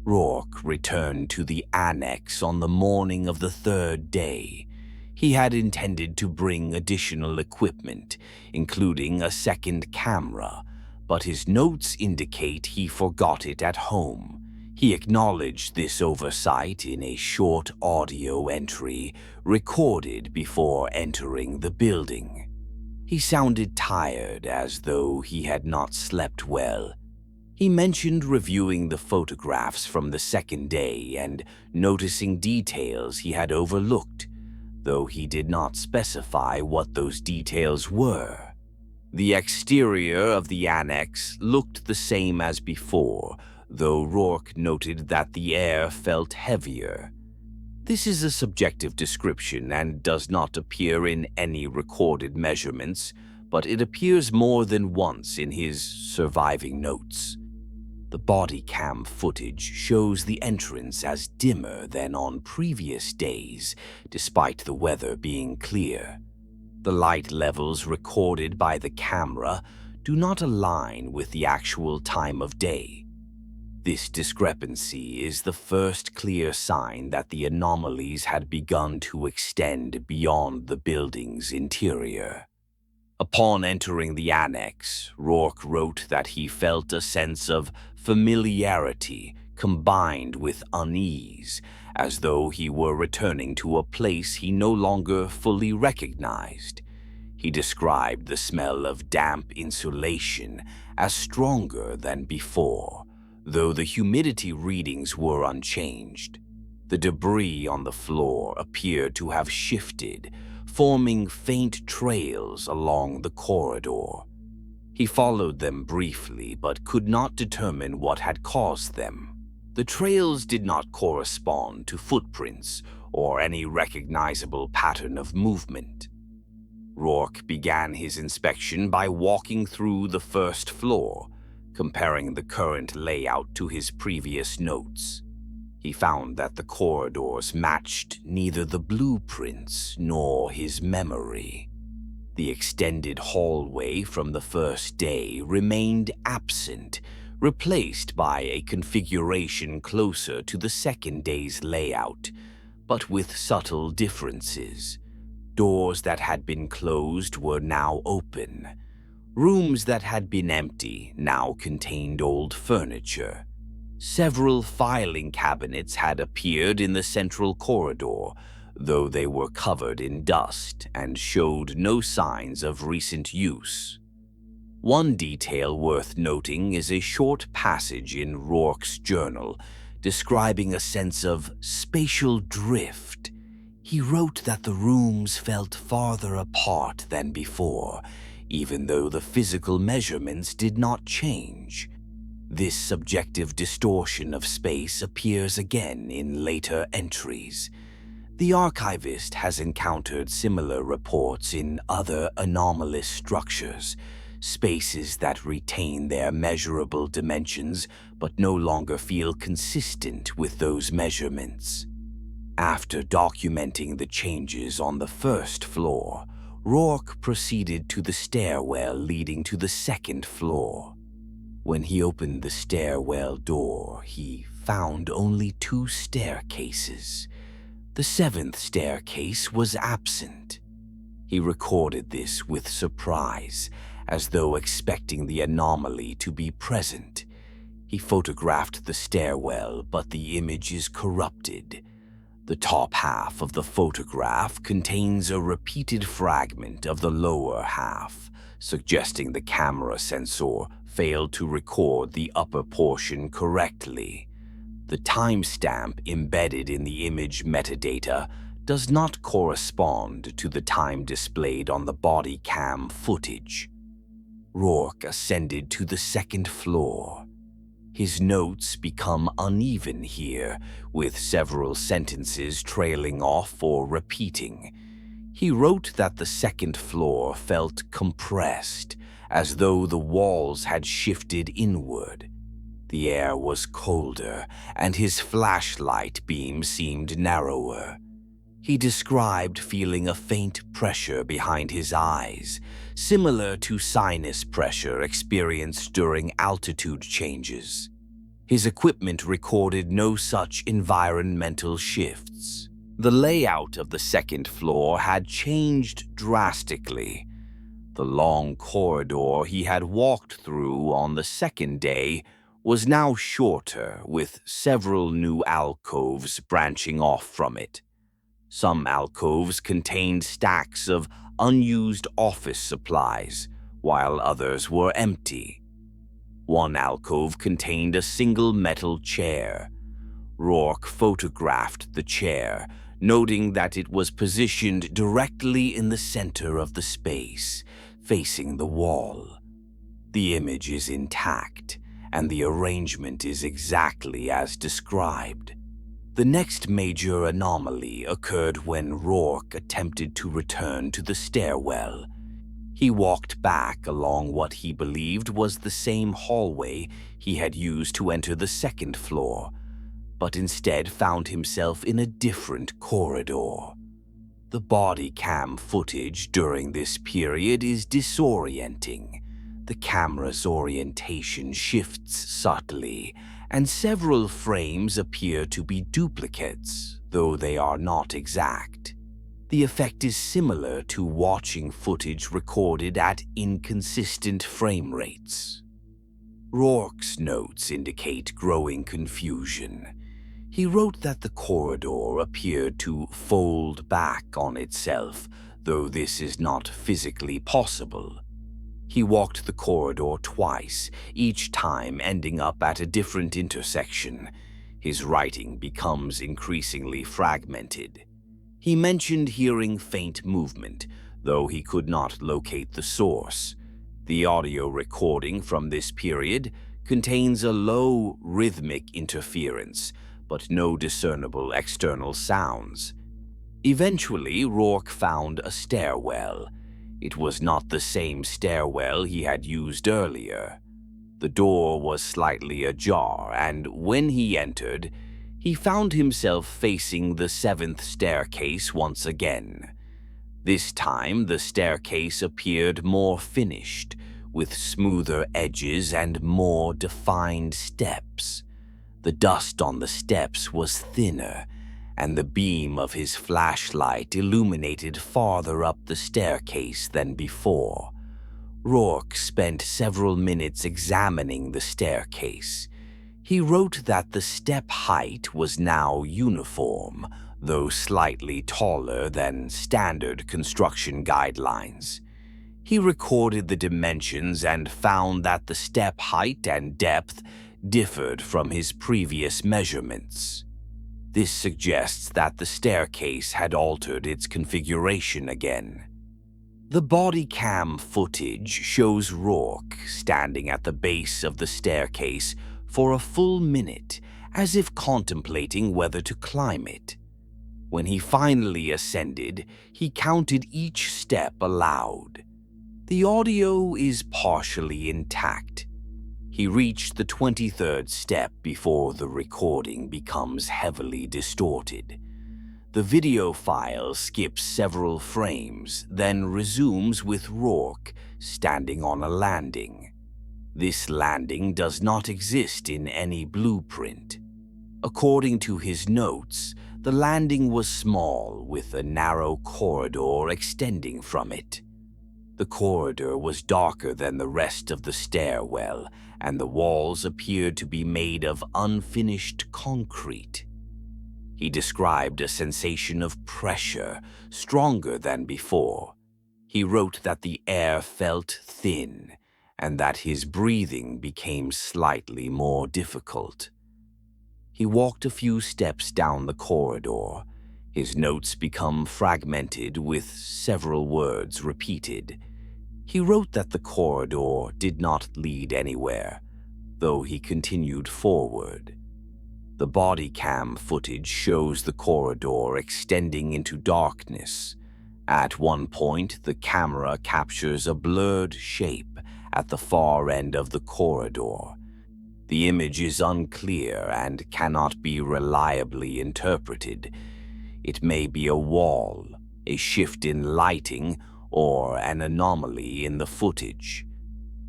Rourke returned to the annex on the morning of the 3rd day. He had intended to bring additional equipment, including a second camera, but his notes indicate he forgot it at home. He acknowledged this oversight in a short audio entry recorded before entering the building. He sounded tired, as though he had not slept well. He mentioned reviewing the photographs from the 2nd day and noticing details he had overlooked, though he did not specify what those details were. The exterior of the annex looked the same as before, though Rourke noted that the air felt heavier. This is a subjective description and does not appear in any recorded measurements, but it appears more than once in his surviving notes. The body cam footage shows the entrance as dimmer than on previous days, despite the weather being clear. The light levels recorded by the camera do not align with the actual time of day. This discrepancy is the first clear sign that the anomalies had begun to extend beyond the building's interior. Upon entering the annex, Rourke wrote that he felt a sense of familiarity combined with unease, as though he were returning to a place he no longer fully recognized. He described the smell of damp insulation as stronger than before, though the humidity readings were unchanged. The debris on the floor appeared to have shifted, forming faint trails along the corridor. He followed them briefly, but could not determine what had caused them. The trails did not correspond to footprints or any recognizable pattern of movement. Rourke began his inspection by walking through the 1st floor, comparing the current layout to his previous notes. He found that the corridors matched neither the blueprints nor his memory. The extended hallway from the 1st day remained absent, replaced by a configuration closer to the 2nd day's layout, but with subtle differences. Doors that had been closed were now open. Rooms that had been empty now contained old furniture. Several filing cabinets had appeared in the central corridor, though they were covered in dust and showed no signs of recent use. One detail worth noting is a short passage in Rourke's journal describing a sense of spatial drift. He wrote that the rooms felt farther apart than before, even though the physical measurements did not change. This subjective distortion of space appears again in later entries. The archivist has encountered similar reports in other anomalous structures, spaces that retain their measurable dimensions but no longer feel consistent with those measurements. After documenting the changes on the 1st floor, Rourke proceeded to the stairwell leading to the 2nd floor. When he opened the stairwell door, he found only 2 staircases. The 7th staircase was absent. He recorded this with surprise, as though expecting the anomaly to be present. He photographed the stairwell, but the image is corrupted. The top half of the photograph contains a repeated fragment of the lower half, suggesting the camera sensor failed to record the upper portion correctly. The timestamp embedded in the image metadata does not correspond to the time displayed on the body cam footage. Rourke ascended to the second floor. His notes become uneven here, with several sentences trailing off or repeating. He wrote that the second floor felt compressed, as though the walls had shifted inward. The air was colder, and his flashlight beam seemed narrower. He described feeling a faint pressure behind his eyes, similar to sinus pressure experienced during altitude changes. His equipment recorded no such environmental shifts. The layout of the second floor had changed drastically. The long corridor he had walked through on the second day was now shorter, with several new alcoves branching off from it. Some alcoves contained stacks of unused office supplies, while others were empty. One alcove contained a single metal chair. Rourke photographed the chair, noting that it was positioned directly in the center of the space, facing the wall. The image is intact, and the arrangement is exactly as described. The next major anomaly occurred when Rourke attempted to return to the stairwell. He walked back along what he believed was the same hallway he had used to enter the second floor, but instead found himself in a different corridor. The body cam footage during this period is disorienting. The camera's orientation shifts subtly, and several frames appear to be duplicates, though they are not exact. The effect is similar to watching footage recorded at inconsistent frame rates. Rourke's notes indicate growing confusion. He wrote that the corridor appeared to fold back on itself, though this is not physically possible. He walked the corridor twice, each time ending up at a different intersection. His writing becomes increasingly fragmented. He mentioned hearing faint movement, though he could not locate the source. The audio recording from this period contains a low, rhythmic interference, but no discernible external sounds. Eventually, Rourke found a stairwell. It was not the same stairwell he had used earlier. The door was slightly ajar, and when he entered, he found himself facing the seventh staircase once again. This time, the staircase appeared more finished, with smoother edges and more defined steps. The dust on the steps was thinner, and the beam of his flashlight illuminated farther up the staircase than before. Rourke spent several minutes examining the staircase. He wrote that the step height was now uniform, though slightly taller than standard construction guidelines. He recorded the dimensions and found that the step height and depth differed from his previous measurements. This suggests that the staircase had altered its configuration again. The body cam footage shows Rourke standing at the base of the staircase for a full minute, as if contemplating whether to climb it. When he finally ascended, he counted each step aloud. The audio is partially intact. He reached the 23rd step before the recording becomes heavily distorted. The video file skips several frames, then resumes with Rourke standing on a landing. This landing does not exist in any blueprint. According to his notes, the landing was small, with a narrow corridor extending from it. The corridor was darker than the rest of the stairwell, and the walls appeared to be made of unfinished concrete. He described a sensation of pressure, stronger than before. He wrote that the air felt thin, and that his breathing became slightly more difficult. He walked a few steps down the corridor. His notes become fragmented with several words repeated. He wrote that the corridor did not lead anywhere, though he continued forward. The body cam footage shows the corridor extending into darkness. At one point, the camera captures a blurred shape at the far end of the corridor. The image is unclear and cannot be reliably interpreted. It may be a wall, a shift in lighting, or an anomaly in the footage,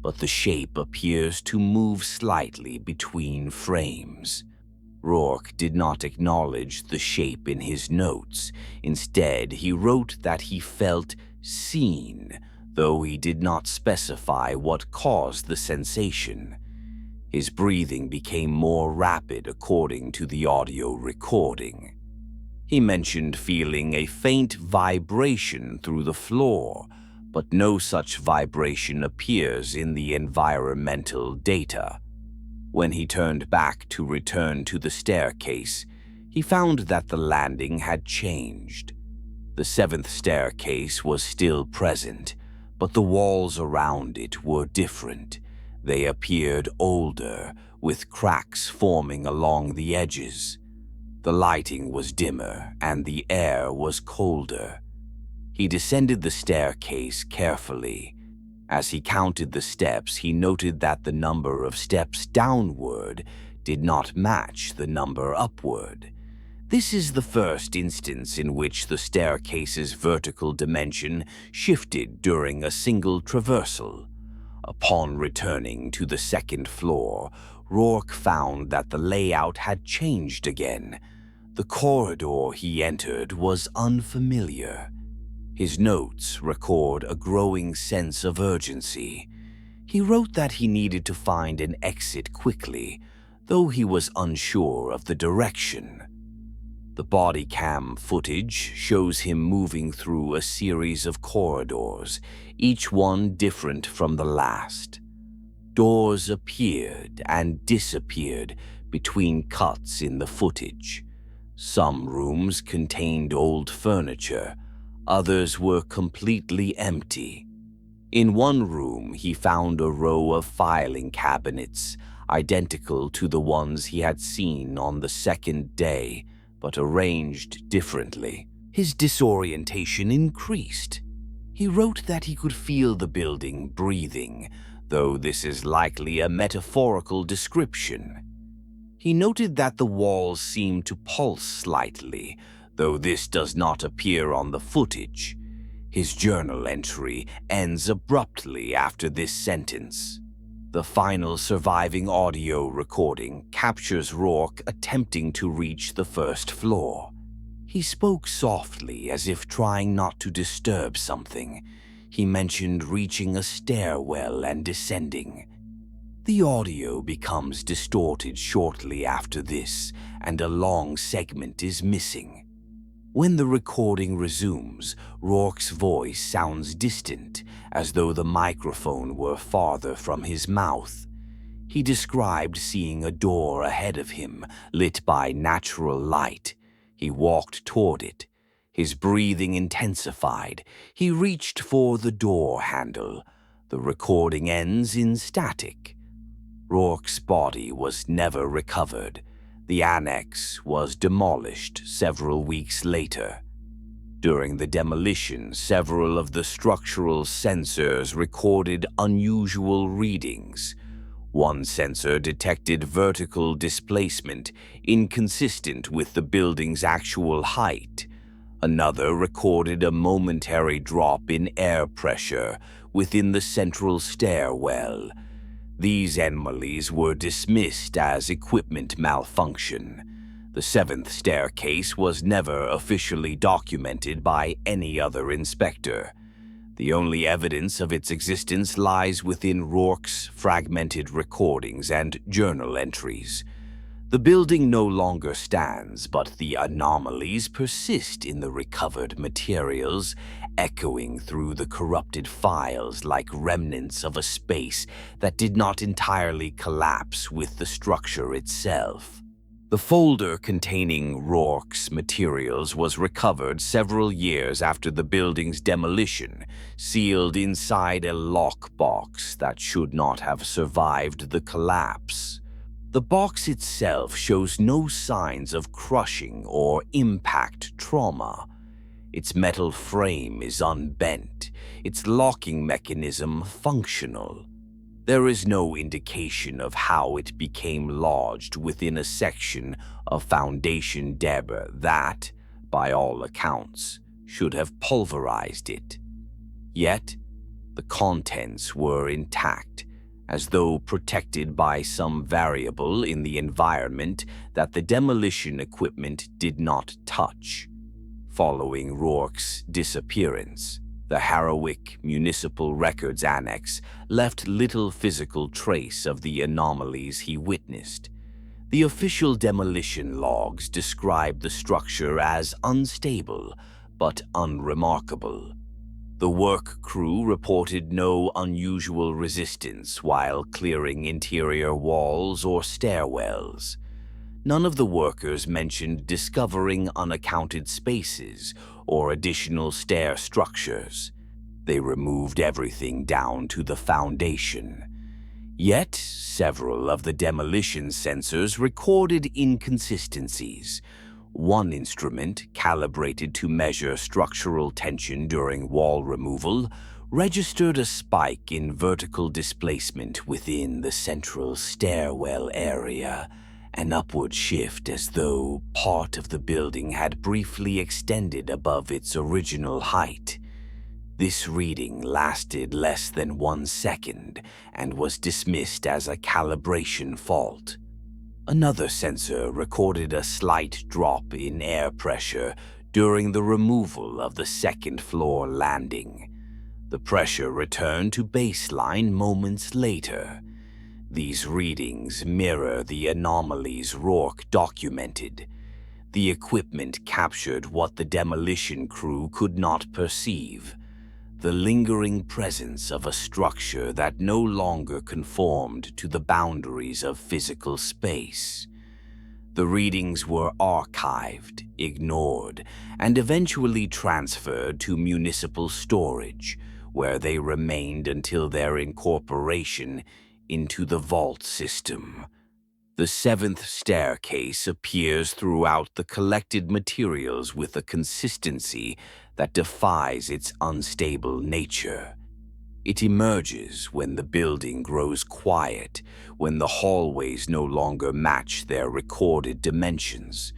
but the shape appears to move slightly between frames. Rourke did not acknowledge the shape in his notes. Instead, he wrote that he felt seen, though he did not specify what caused the sensation. His breathing became more rapid according to the audio recording. He mentioned feeling a faint vibration through the floor, but no such vibration appears in the environmental data. When he turned back to return to the staircase, he found that the landing had changed. The seventh staircase was still present, but the walls around it were different. They appeared older, with cracks forming along the edges. The lighting was dimmer, and the air was colder. He descended the staircase carefully. As he counted the steps, he noted that the number of steps downward did not match the number upward. This is the first instance in which the staircase's vertical dimension shifted during a single traversal. Upon returning to the second floor, Rourke found that the layout had changed again. The corridor he entered was unfamiliar. His notes record a growing sense of urgency. He wrote that he needed to find an exit quickly, though he was unsure of the direction. The body cam footage shows him moving through a series of corridors, each one different from the last. Doors appeared and disappeared between cuts in the footage. Some rooms contained old furniture. Others were completely empty. In one room, he found a row of filing cabinets, identical to the ones he had seen on the second day, but arranged differently. His disorientation increased. He wrote that he could feel the building breathing, though this is likely a metaphorical description. He noted that the walls seemed to pulse slightly, though this does not appear on the footage. His journal entry ends abruptly after this sentence. The final surviving audio recording captures Rourke attempting to reach the first floor. He spoke softly, as if trying not to disturb something. He mentioned reaching a stairwell and descending. The audio becomes distorted shortly after this, and a long segment is missing. When the recording resumes, Rourke's voice sounds distant, as though the microphone were farther from his mouth. He described seeing a door ahead of him, lit by natural light. He walked toward it. His breathing intensified. He reached for the door handle. The recording ends in static. Rourke's body was never recovered. The annex was demolished several weeks later. During the demolition, several of the structural sensors recorded unusual readings. One sensor detected vertical displacement inconsistent with the building's actual height. Another recorded a momentary drop in air pressure within the central stairwell. These anomalies were dismissed as equipment malfunction. The seventh staircase was never officially documented by any other inspector. The only evidence of its existence lies within Rourke's fragmented recordings and journal entries. The building no longer stands, but the anomalies persist in the recovered materials, echoing through the corrupted files like remnants of a space that did not entirely collapse with the structure itself. The folder containing Rourke's materials was recovered several years after the building's demolition, sealed inside a lockbox that should not have survived the collapse. The box itself shows no signs of crushing or impact trauma. Its metal frame is unbent, its locking mechanism functional. There is no indication of how it became lodged within a section of foundation debris that, by all accounts, should have pulverized it. Yet, the contents were intact, as though protected by some variable in the environment that the demolition equipment did not touch. Following Rourke's disappearance, the Harrowick Municipal Records Annex left little physical trace of the anomalies he witnessed. The official demolition logs describe the structure as unstable but unremarkable. The work crew reported no unusual resistance while clearing interior walls or stairwells. None of the workers mentioned discovering unaccounted spaces or additional stair structures. They removed everything down to the foundation. Yet, several of the demolition sensors recorded inconsistencies. One instrument, calibrated to measure structural tension during wall removal, registered a spike in vertical displacement within the central stairwell area, an upward shift as though part of the building had briefly extended above its original height. This reading lasted less than 1 second and was dismissed as a calibration fault. Another sensor recorded a slight drop in air pressure during the removal of the second-floor landing. The pressure returned to baseline moments later. These readings mirror the anomalies Rourke documented. The equipment captured what the demolition crew could not perceive: the lingering presence of a structure that no longer conformed to the boundaries of physical space. The readings were archived, ignored, and eventually transferred to municipal storage, where they remained until their incorporation into the vault system. The seventh staircase appears throughout the collected materials with a consistency that defies its unstable nature. It emerges when the building grows quiet, when the hallways no longer match their recorded dimensions,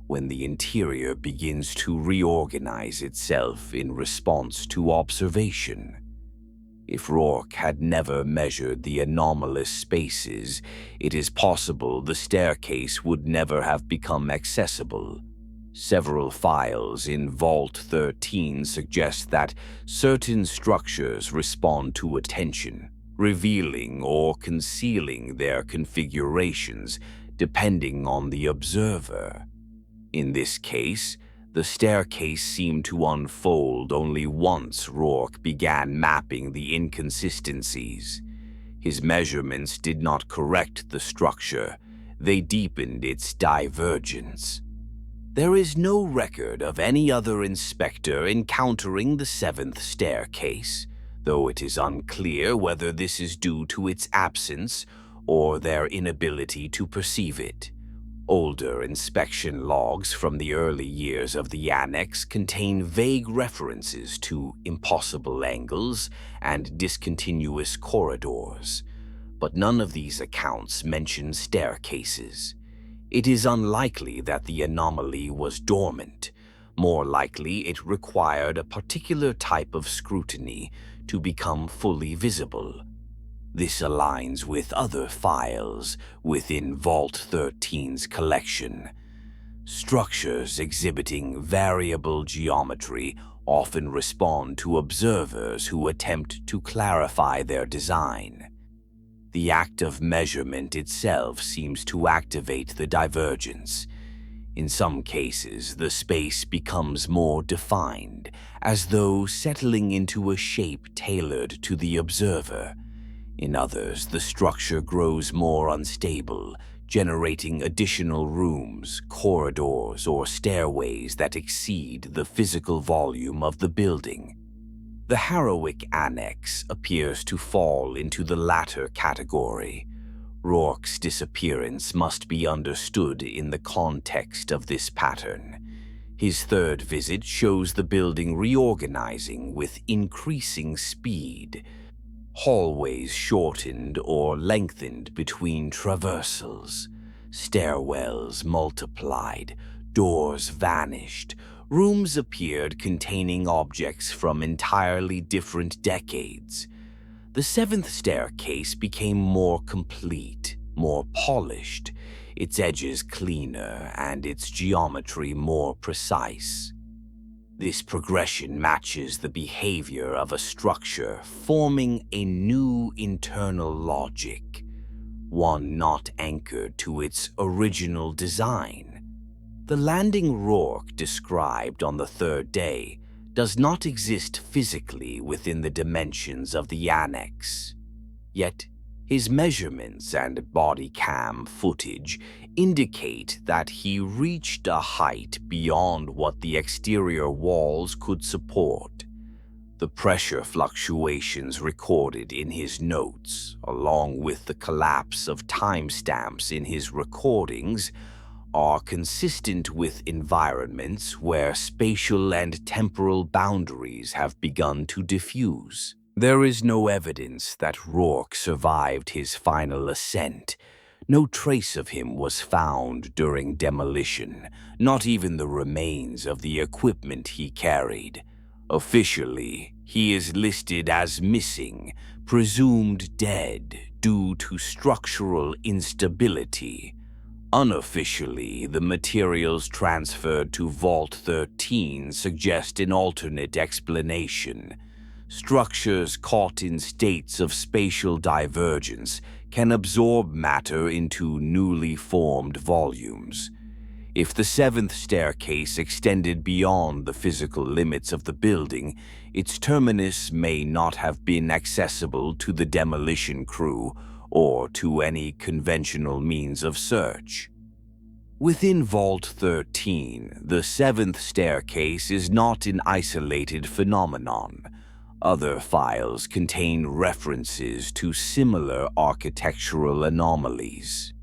when the interior begins to reorganize itself in response to observation. If Rourke had never measured the anomalous spaces, it is possible the staircase would never have become accessible. Several files in Vault 13 suggest that certain structures respond to attention, revealing or concealing their configurations depending on the observer. In this case, the staircase seemed to unfold only once Rourke began mapping the inconsistencies. His measurements did not correct the structure, they deepened its divergence. There is no record of any other inspector encountering the seventh staircase, though it is unclear whether this is due to its absence or their inability to perceive it. Older inspection logs from the early years of the annex contain vague references to impossible angles and discontinuous corridors, but none of these accounts mention staircases. It is unlikely that the anomaly was dormant. More likely, it required a particular type of scrutiny to become fully visible. This aligns with other files within Vault 13's collection. Structures exhibiting variable geometry often respond to observers who attempt to clarify their design. The act of measurement itself seems to activate the divergence. In some cases, the space becomes more defined, as though settling into a shape tailored to the observer. In others, the structure grows more unstable, generating additional rooms, corridors, or stairways that exceed the physical volume of the building. The Harrowick Annex appears to fall into the latter category. Rourke's disappearance must be understood in the context of this pattern. His third visit shows the building reorganizing with increasing speed. Hallways shortened or lengthened between traversals. Stairwells multiplied. Doors vanished. Rooms appeared containing objects from entirely different decades. The seventh staircase became more complete, more polished, its edges cleaner and its geometry more precise. This progression matches the behavior of a structure, forming a new internal logic, one not anchored to its original design. The landing Rourke described on the third day does not exist physically within the dimensions of the annex. Yet, his measurements and body cam footage indicate that he reached a height beyond what the exterior walls could support. The pressure fluctuations recorded in his notes, along with the collapse of timestamps in his recordings, are consistent with environments where spatial and temporal boundaries have begun to diffuse. There is no evidence that Rourke survived his final ascent. No trace of him was found during demolition, not even the remains of the equipment he carried. Officially, he is listed as missing, presumed dead due to structural instability. Unofficially, the materials transferred to Vault 13 suggest an alternate explanation. Structures caught in states of spatial divergence can absorb matter into newly formed volumes. If the seventh staircase extended beyond the physical limits of the building, its terminus may not have been accessible to the demolition crew or to any conventional means of search. Within Vault 13, the seventh staircase is not an isolated phenomenon. Other files contain references to similar architectural anomalies.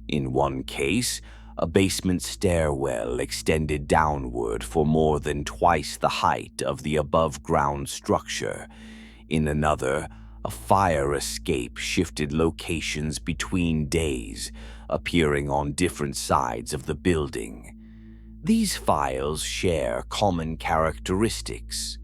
In one case, a basement stairwell extended downward for more than twice the height of the above-ground structure. In another, a fire escape shifted locations between days, appearing on different sides of the building. These files share common characteristics: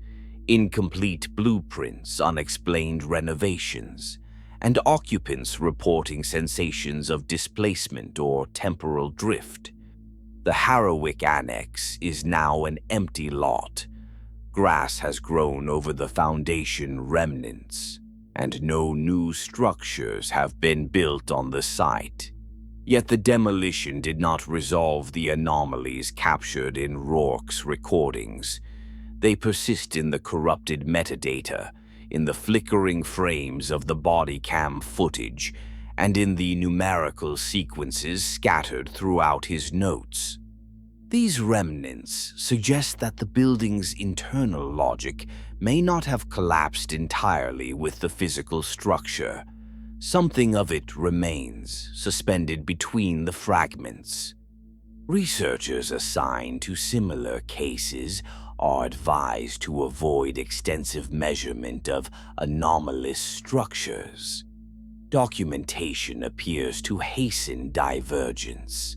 incomplete blueprints, unexplained renovations, and occupants reporting sensations of displacement or temporal drift. The Harrowick Annex is now an empty lot. Grass has grown over the foundation remnants, and no new structures have been built on the site. Yet the demolition did not resolve the anomalies captured in Rourke's recordings. They persist in the corrupted metadata, in the flickering frames of the body cam footage, and in the numerical sequences scattered throughout his notes. These remnants suggest that the building's internal logic may not have collapsed entirely with the physical structure. Something of it remains, suspended between the fragments. Researchers assigned to similar cases are advised to avoid extensive measurement of anomalous structures. Documentation appears to hasten divergence.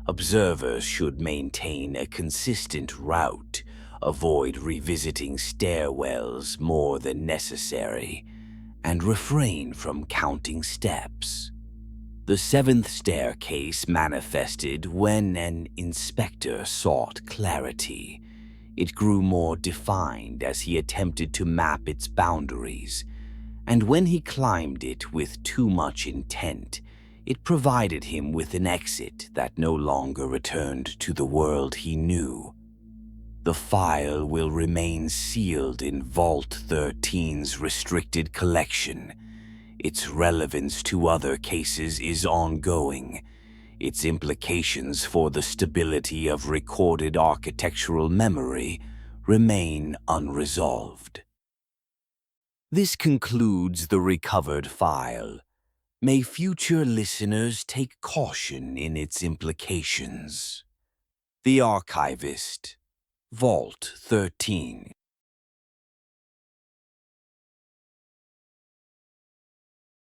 Observers should maintain a consistent route, avoid revisiting stairwells more than necessary, and refrain from counting steps. The seventh staircase manifested when an inspector sought clarity. It grew more defined as he attempted to map its boundaries, and when he climbed it with too much intent, it provided him with an exit that no longer returned to the world he knew. The file will remain sealed in Vault 13's restricted collection. Its relevance to other cases is ongoing. Its implications for the stability of recorded architectural memory remain unresolved. This concludes the recovered file. May future listeners take caution in its implications. The Archivist, Vault 13.